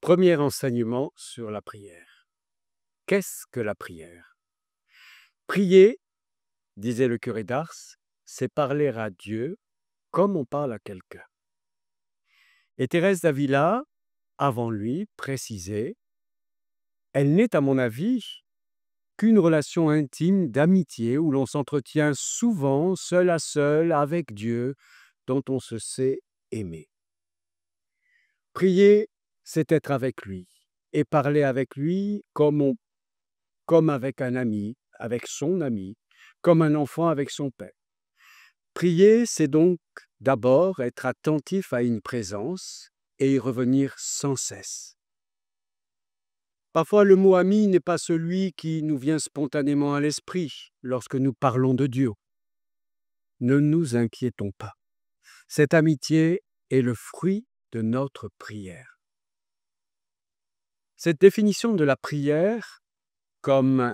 Premier enseignement sur la prière. Qu'est-ce que la prière? Prier, disait le curé d'Ars, c'est parler à Dieu comme on parle à quelqu'un. Et Thérèse d'Avila, avant lui, précisait: elle n'est, à mon avis, qu'une relation intime d'amitié où l'on s'entretient souvent seul à seul avec Dieu, dont on se sait aimé. Prier, c'est être avec lui et parler avec lui comme avec un ami, avec son ami, comme un enfant avec son père. Prier, c'est donc d'abord être attentif à une présence et y revenir sans cesse. Parfois, le mot ami n'est pas celui qui nous vient spontanément à l'esprit lorsque nous parlons de Dieu. Ne nous inquiétons pas. Cette amitié est le fruit de notre prière. Cette définition de la prière comme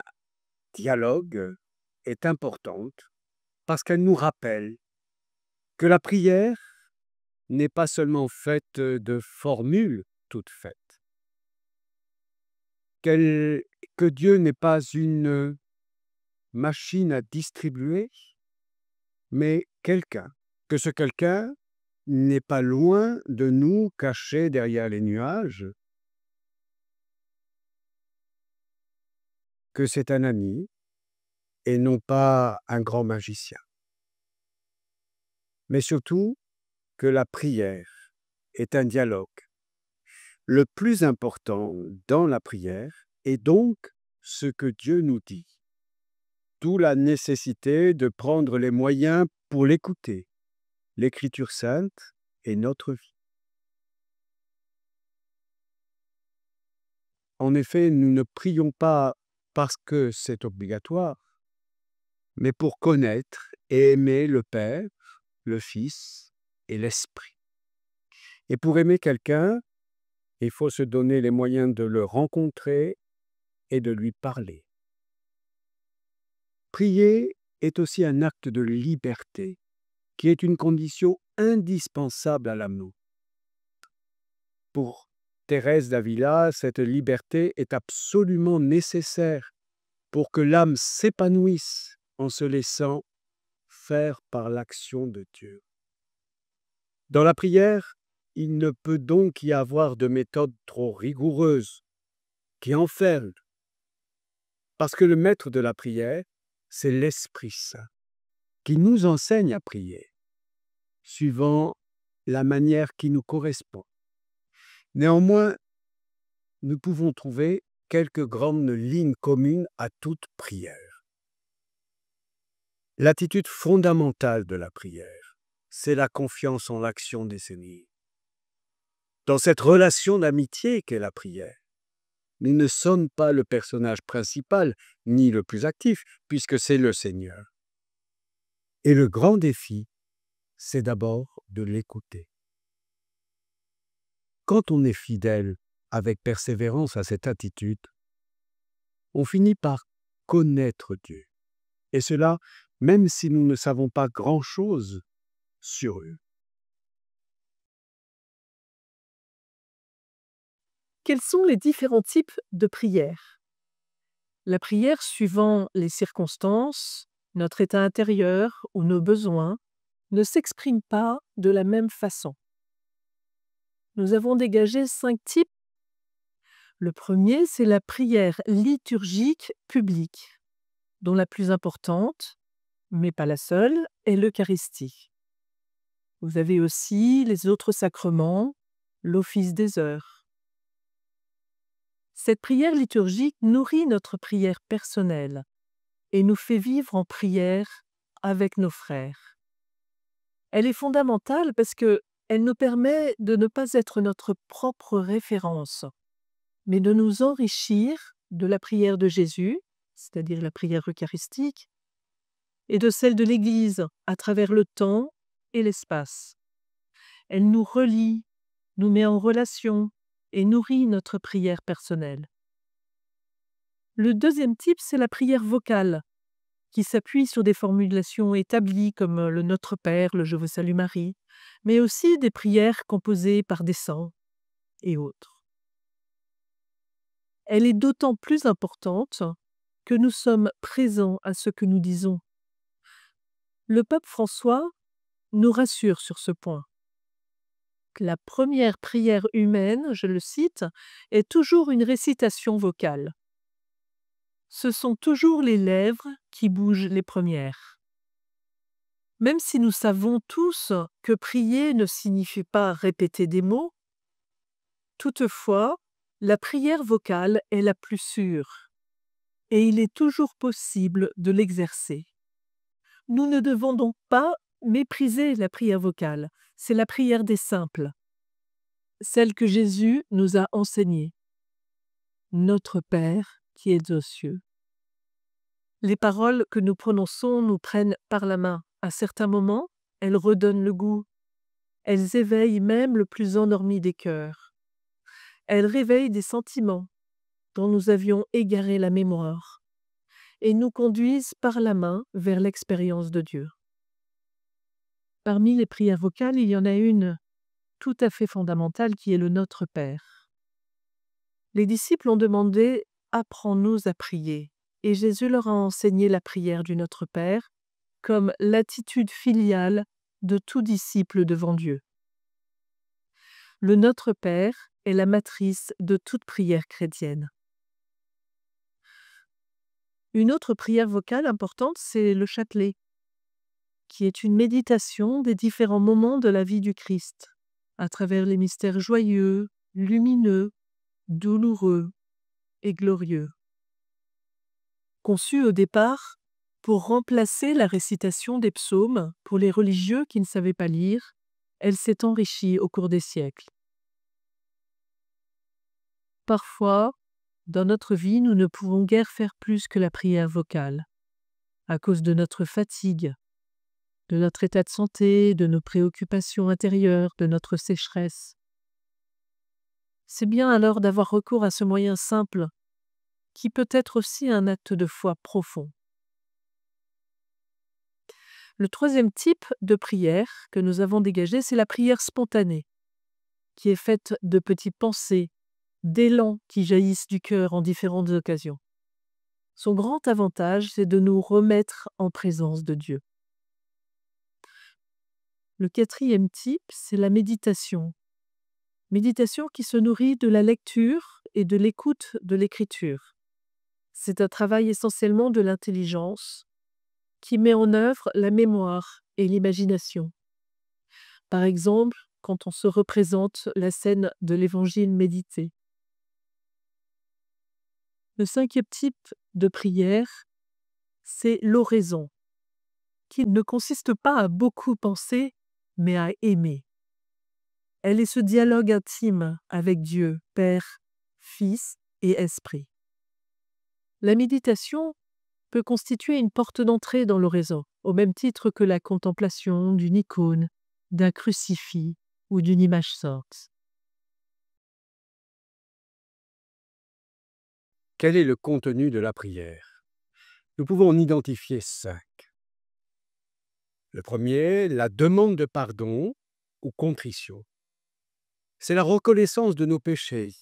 dialogue est importante parce qu'elle nous rappelle que la prière n'est pas seulement faite de formules toutes faites, que Dieu n'est pas une machine à distribuer, mais quelqu'un, que ce quelqu'un n'est pas loin de nous, caché derrière les nuages, que c'est un ami et non pas un grand magicien. Mais surtout, que la prière est un dialogue. Le plus important dans la prière est donc ce que Dieu nous dit. D'où la nécessité de prendre les moyens pour l'écouter, l'Écriture sainte et notre vie. En effet, nous ne prions pas parce que c'est obligatoire, mais pour connaître et aimer le Père, le Fils et l'Esprit. Et pour aimer quelqu'un, il faut se donner les moyens de le rencontrer et de lui parler. Prier est aussi un acte de liberté, qui est une condition indispensable à l'amour. Pour Thérèse d'Avila, cette liberté est absolument nécessaire pour que l'âme s'épanouisse en se laissant faire par l'action de Dieu. Dans la prière, il ne peut donc y avoir de méthode trop rigoureuse qui enferme, parce que le maître de la prière, c'est l'Esprit Saint, qui nous enseigne à prier, suivant la manière qui nous correspond. Néanmoins, nous pouvons trouver quelques grandes lignes communes à toute prière. L'attitude fondamentale de la prière, c'est la confiance en l'action des Seigneurs. Dans cette relation d'amitié qu'est la prière, nous ne sommes pas le personnage principal, ni le plus actif, puisque c'est le Seigneur. Et le grand défi, c'est d'abord de l'écouter. Quand on est fidèle avec persévérance à cette attitude, on finit par connaître Dieu. Et cela, même si nous ne savons pas grand-chose sur eux. Quels sont les différents types de prières? La prière suivant les circonstances, notre état intérieur ou nos besoins ne s'exprime pas de la même façon. Nous avons dégagé 5 types. Le premier, c'est la prière liturgique publique, dont la plus importante, mais pas la seule, est l'Eucharistie. Vous avez aussi les autres sacrements, l'office des heures. Cette prière liturgique nourrit notre prière personnelle et nous fait vivre en prière avec nos frères. Elle est fondamentale parce qu'elle nous permet de ne pas être notre propre référence, mais de nous enrichir de la prière de Jésus, c'est-à-dire la prière eucharistique, et de celle de l'Église à travers le temps et l'espace. Elle nous relie, nous met en relation et nourrit notre prière personnelle. Le deuxième type, c'est la prière vocale, qui s'appuie sur des formulations établies comme le Notre Père, le Je vous salue Marie, mais aussi des prières composées par des saints et autres. Elle est d'autant plus importante que nous sommes présents à ce que nous disons. Le pape François nous rassure sur ce point. La première prière humaine, je le cite, est toujours une récitation vocale. Ce sont toujours les lèvres qui bougent les premières. Même si nous savons tous que prier ne signifie pas répéter des mots, toutefois, la prière vocale est la plus sûre, et il est toujours possible de l'exercer. Nous ne devons donc pas mépriser la prière vocale, c'est la prière des simples, celle que Jésus nous a enseignée. Notre Père qui es aux cieux. Les paroles que nous prononçons nous prennent par la main. À certains moments, elles redonnent le goût. Elles éveillent même le plus endormi des cœurs. Elles réveillent des sentiments dont nous avions égaré la mémoire et nous conduisent par la main vers l'expérience de Dieu. Parmi les prières vocales, il y en a une tout à fait fondamentale qui est le Notre Père. Les disciples ont demandé « Apprends-nous à prier » et Jésus leur a enseigné la prière du Notre Père comme l'attitude filiale de tout disciple devant Dieu. Le Notre Père est la matrice de toute prière chrétienne. Une autre prière vocale importante, c'est le chapelet, qui est une méditation des différents moments de la vie du Christ, à travers les mystères joyeux, lumineux, douloureux et glorieux. Conçue au départ pour remplacer la récitation des psaumes pour les religieux qui ne savaient pas lire, elle s'est enrichie au cours des siècles. Parfois, dans notre vie, nous ne pouvons guère faire plus que la prière vocale, à cause de notre fatigue, de notre état de santé, de nos préoccupations intérieures, de notre sécheresse. C'est bien alors d'avoir recours à ce moyen simple, qui peut être aussi un acte de foi profond. Le troisième type de prière que nous avons dégagé, c'est la prière spontanée, qui est faite de petites pensées, d'élans qui jaillissent du cœur en différentes occasions. Son grand avantage, c'est de nous remettre en présence de Dieu. Le quatrième type, c'est la méditation. Méditation qui se nourrit de la lecture et de l'écoute de l'écriture. C'est un travail essentiellement de l'intelligence qui met en œuvre la mémoire et l'imagination. Par exemple, quand on se représente la scène de l'évangile médité. Le cinquième type de prière, c'est l'oraison, qui ne consiste pas à beaucoup penser, mais à aimer. Elle est ce dialogue intime avec Dieu, Père, Fils et Esprit. La méditation peut constituer une porte d'entrée dans l'oraison, au même titre que la contemplation d'une icône, d'un crucifix ou d'une image sainte. Quel est le contenu de la prière? Nous pouvons en identifier 5. Le premier, la demande de pardon ou contrition. C'est la reconnaissance de nos péchés,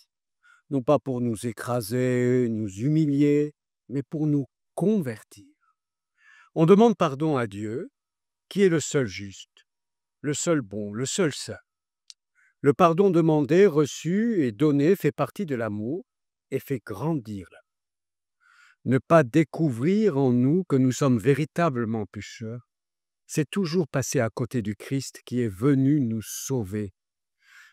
non pas pour nous écraser, nous humilier, mais pour nous convertir. On demande pardon à Dieu, qui est le seul juste, le seul bon, le seul saint. Le pardon demandé, reçu et donné fait partie de l'amour et fait grandir l'amour. Ne pas découvrir en nous que nous sommes véritablement pécheurs, c'est toujours passer à côté du Christ qui est venu nous sauver.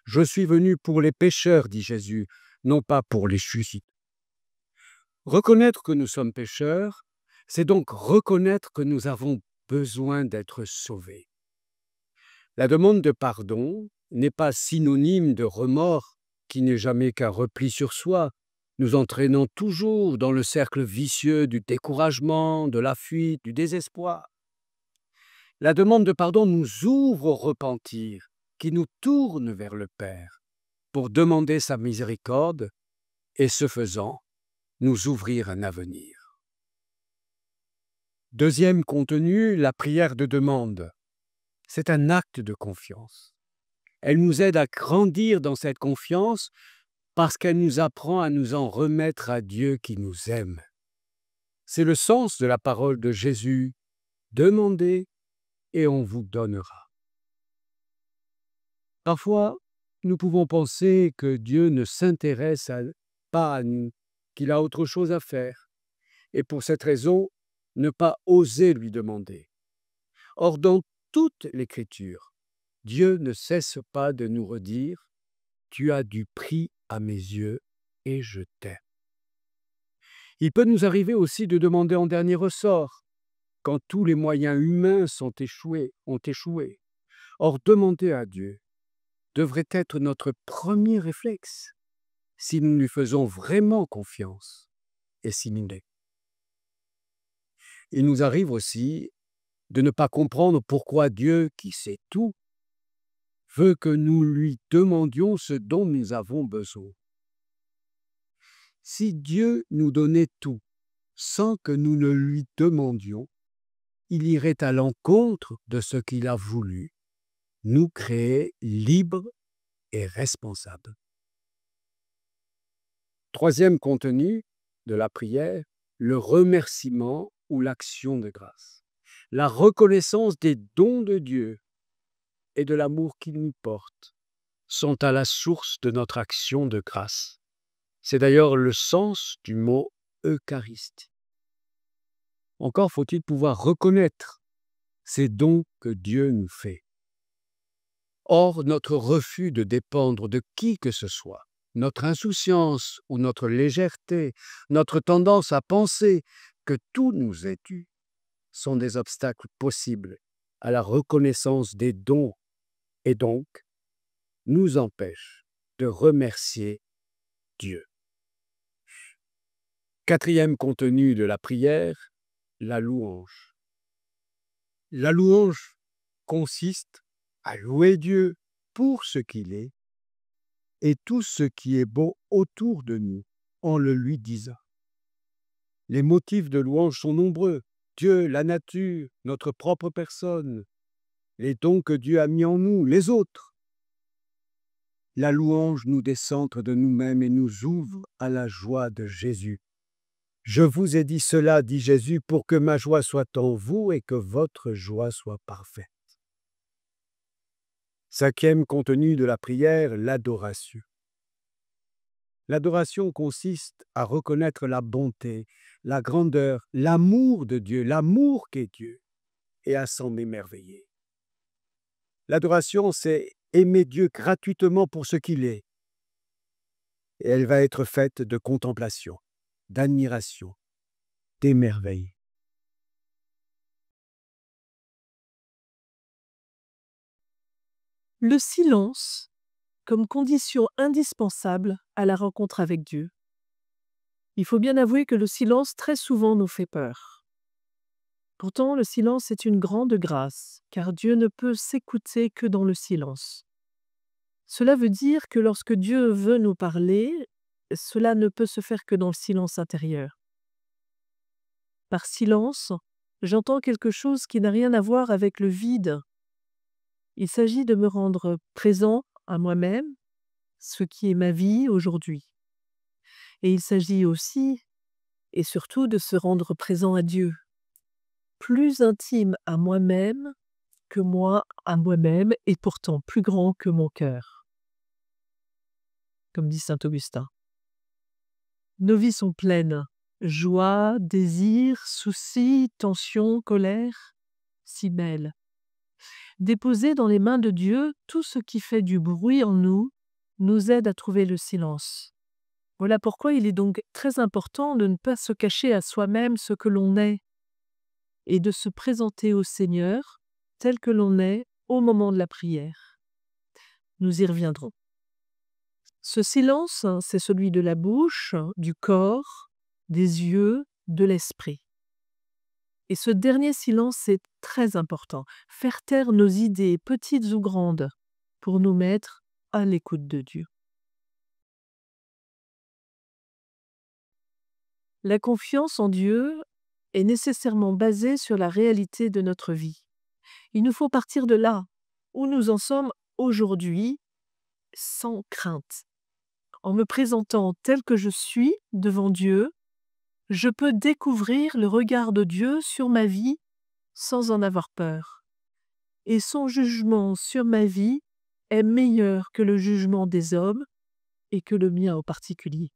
Je suis venu pour les pécheurs, dit Jésus, non pas pour les justes. Reconnaître que nous sommes pécheurs, c'est donc reconnaître que nous avons besoin d'être sauvés. La demande de pardon n'est pas synonyme de remords, qui n'est jamais qu'un repli sur soi, nous entraînant toujours dans le cercle vicieux du découragement, de la fuite, du désespoir. La demande de pardon nous ouvre au repentir, qui nous tourne vers le Père, pour demander sa miséricorde et, ce faisant, nous ouvrir un avenir. Deuxième contenu, la prière de demande. C'est un acte de confiance. Elle nous aide à grandir dans cette confiance parce qu'elle nous apprend à nous en remettre à Dieu qui nous aime. C'est le sens de la parole de Jésus. Demandez et on vous donnera. Parfois, nous pouvons penser que Dieu ne s'intéresse pas à nous, qu'il a autre chose à faire, et pour cette raison, ne pas oser lui demander. Or, dans toute l'Écriture, Dieu ne cesse pas de nous redire « Tu as du prix à mes yeux et je t'aime ». Il peut nous arriver aussi de demander en dernier ressort, quand tous les moyens humains ont échoué. Or, demander à Dieu devrait être notre premier réflexe, si nous lui faisons vraiment confiance et si nous l'est. Il nous arrive aussi de ne pas comprendre pourquoi Dieu, qui sait tout, veut que nous lui demandions ce dont nous avons besoin. Si Dieu nous donnait tout sans que nous ne lui demandions, il irait à l'encontre de ce qu'il a voulu, nous créer libres et responsables. Troisième contenu de la prière, le remerciement ou l'action de grâce. La reconnaissance des dons de Dieu et de l'amour qu'il nous porte sont à la source de notre action de grâce. C'est d'ailleurs le sens du mot Eucharistie. Encore faut-il pouvoir reconnaître ces dons que Dieu nous fait. Or, notre refus de dépendre de qui que ce soit, notre insouciance ou notre légèreté, notre tendance à penser que tout nous est dû, sont des obstacles possibles à la reconnaissance des dons et donc nous empêchent de remercier Dieu. Quatrième contenu de la prière, la louange. La louange consiste à louer Dieu pour ce qu'il est et tout ce qui est beau autour de nous en le lui disant. Les motifs de louange sont nombreux. Dieu, la nature, notre propre personne, les dons que Dieu a mis en nous, les autres. La louange nous décentre de nous-mêmes et nous ouvre à la joie de Jésus. Je vous ai dit cela, dit Jésus, pour que ma joie soit en vous et que votre joie soit parfaite. Cinquième contenu de la prière, l'adoration. L'adoration consiste à reconnaître la bonté, la grandeur, l'amour de Dieu, l'amour qu'est Dieu, et à s'en émerveiller. L'adoration, c'est aimer Dieu gratuitement pour ce qu'il est. Et elle va être faite de contemplation, d'admiration, d'émerveil. Le silence comme condition indispensable à la rencontre avec Dieu. Il faut bien avouer que le silence très souvent nous fait peur. Pourtant, le silence est une grande grâce, car Dieu ne peut s'écouter que dans le silence. Cela veut dire que lorsque Dieu veut nous parler, cela ne peut se faire que dans le silence intérieur. Par silence, j'entends quelque chose qui n'a rien à voir avec le vide. Il s'agit de me rendre présent à moi-même, ce qui est ma vie aujourd'hui. Et il s'agit aussi et surtout de se rendre présent à Dieu, plus intime à moi-même que moi à moi-même et pourtant plus grand que mon cœur. Comme dit saint Augustin. Nos vies sont pleines, joie, désir, soucis, tension, colère, si belles. Déposer dans les mains de Dieu tout ce qui fait du bruit en nous aide à trouver le silence. Voilà pourquoi il est donc très important de ne pas se cacher à soi-même ce que l'on est et de se présenter au Seigneur tel que l'on est au moment de la prière. Nous y reviendrons. Ce silence, c'est celui de la bouche, du corps, des yeux, de l'esprit. Et ce dernier silence est très important. Faire taire nos idées, petites ou grandes, pour nous mettre à l'écoute de Dieu. La confiance en Dieu est nécessairement basée sur la réalité de notre vie. Il nous faut partir de là, où nous en sommes aujourd'hui, sans crainte, en me présentant tel que je suis devant Dieu, je peux découvrir le regard de Dieu sur ma vie sans en avoir peur. Et son jugement sur ma vie est meilleur que le jugement des hommes et que le mien en particulier.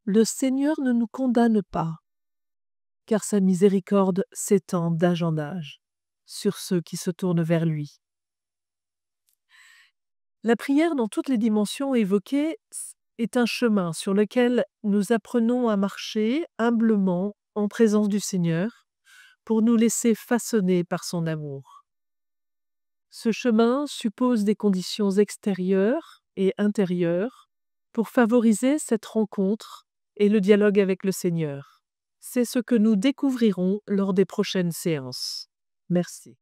Le Seigneur ne nous condamne pas, car sa miséricorde s'étend d'âge en âge sur ceux qui se tournent vers lui. La prière dans toutes les dimensions évoquées est un chemin sur lequel nous apprenons à marcher humblement en présence du Seigneur pour nous laisser façonner par son amour. Ce chemin suppose des conditions extérieures et intérieures pour favoriser cette rencontre et le dialogue avec le Seigneur. C'est ce que nous découvrirons lors des prochaines séances. Merci.